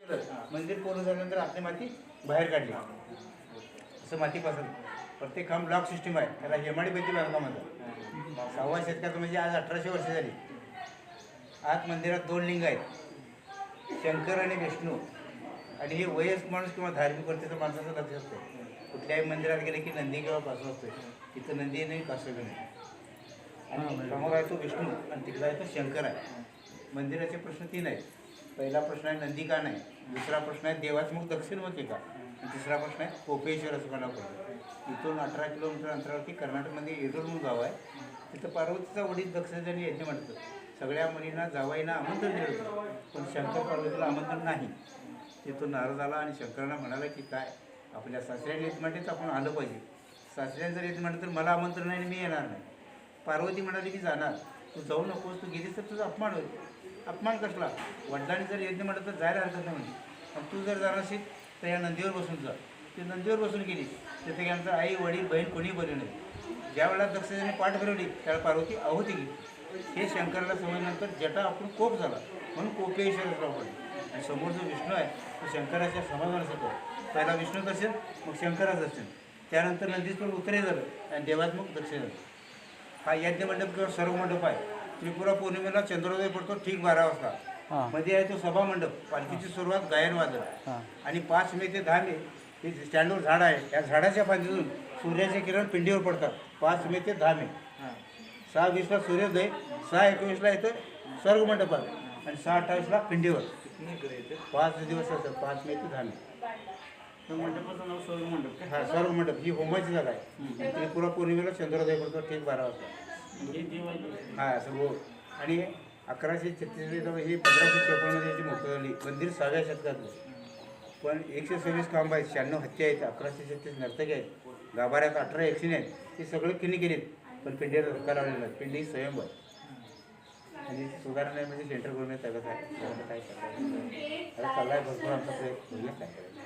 मंदिर पूर्ण झाल्यानंतर आपली माती बाहेर काढली, असं माती पसंत. प्रत्येक खांब ब्लॉक सिस्टीम आहे, त्याला हेमाडीपैकी बांधकाम म्हणतात. 6व्या शतकात म्हणजे आज 1800 वर्ष झाली. आत मंदिरात 2 लिंग आहेत, शंकर आणि विष्णू. आणि हे वयस्क माणूस किंवा धार्मिक वर्तीचं माणसाचं लक्ष असतं. कुठल्याही मंदिरात गेले की नंदी किंवा कासव असतो. तिथं नंदी नाही, कासव नाही. आणि समोर आहे तो विष्णू आणि तिकडे आहे तो शंकर आहे. मंदिराचे प्रश्न 3 आहेत. पहिला प्रश्न आहे नंदी का नाही, दुसरा प्रश्न आहे देवाच मुख दक्षिणमुखी का, आणि तिसरा प्रश्न आहे कोपेश्वर असं का नको. इथून 18 किलोमीटर अंतरावरती कर्नाटकमध्ये येडूर म्हणून गाव आहे. तिथं पार्वतीचा वडील दक्षिणेने यज्ञ म्हणतो. सगळ्या मुलींना जावाईंना आमंत्रण दिलं होतं, पण शंकर पार्वतीला आमंत्रण नाही. तिथून नारद आला आणि शंकरांना म्हणाला की काय आपल्या सासऱ्याने येत म्हणतेच आपण आलं पाहिजे. सासऱ्याने जर येत म्हणलं तर मला आमंत्रण नाही, मी येणार नाही. पार्वती म्हणाली की जाणार, तू जाऊ नकोस, तू गेलीस तर तुझा अपमान होईल. अपमान कसला, वडिलांनी जर यज्ञ म्हटलं तर जायला हरकत नाही म्हणजे. आणि तू जर जाणार असेल तर या नंदीवर बसून जा. ती नंदीवर बसून गेली. तिथे यांचं आई वडील बहीण कोणी बरे नाही. ज्या वेळेला दक्षिणेने पाठ फिरवली त्यावेळेला पार्वती आहुती गेली. हे शंकराला समजल्यानंतर जटा आपण कोप झाला म्हणून कोपेश्वर राव पडले. आणि समोर जो विष्णू आहे तो शंकराच्या समाधानास होतो. पहिला विष्णू दर्शन, मग शंकराचं दर्शन, त्यानंतर नंदीश्वर उत्तरे झालं आणि देवात्मक दक्षिण झालं. हा यज्ञ मंडप किंवा सर्व मंडप आहे. त्रिपुरा पौर्णिमेला चंद्रोदय पडतो ठीक 12 वाजता. मध्ये आहे तो सभा मंडप, पालखीची सुरुवात गायन वादन. आणि 5 मे ते 10 मे हे स्टँडवर झाड आहे, या झाडाच्या फांदीतून सूर्याचे किरण पिंडीवर पडतात. 5 मे ते 10 मे. 6:20ला सूर्योदय, 6:21ला येतं सर्व मंडपात आणि 6:28ला पिंडीवर. 5 दिवस असतात, 5 मे ते 10 मे. मंडपाचं नाव सर्व मंडप. हा सर्व मंडप ही होमाची जागा आहे. त्रिपुरा पौर्णिमेला चंद्रोदय पडतो ठीक 12 वाजता. हा असं हो. आणि 1136 ही 1554 याची मोठी झाली. मंदिर 6व्या शतकातलं. पण 126 खांब आहेत, 96 हत्ती आहेत, 1136 नर्तकी आहेत, गाभाऱ्यात 18 यक्षिणी आहेत. ते सगळे किनी केलीत, पण पिंडीला धक्का लावलेला नाही. पिंडी स्वयंभ आहे आणि सुधारणा म्हणजे सेंटर करून ताब्यात आहे. काय करायचं आता चालला आहे भरपूर आमचा प्रयत्न, काय करायचं.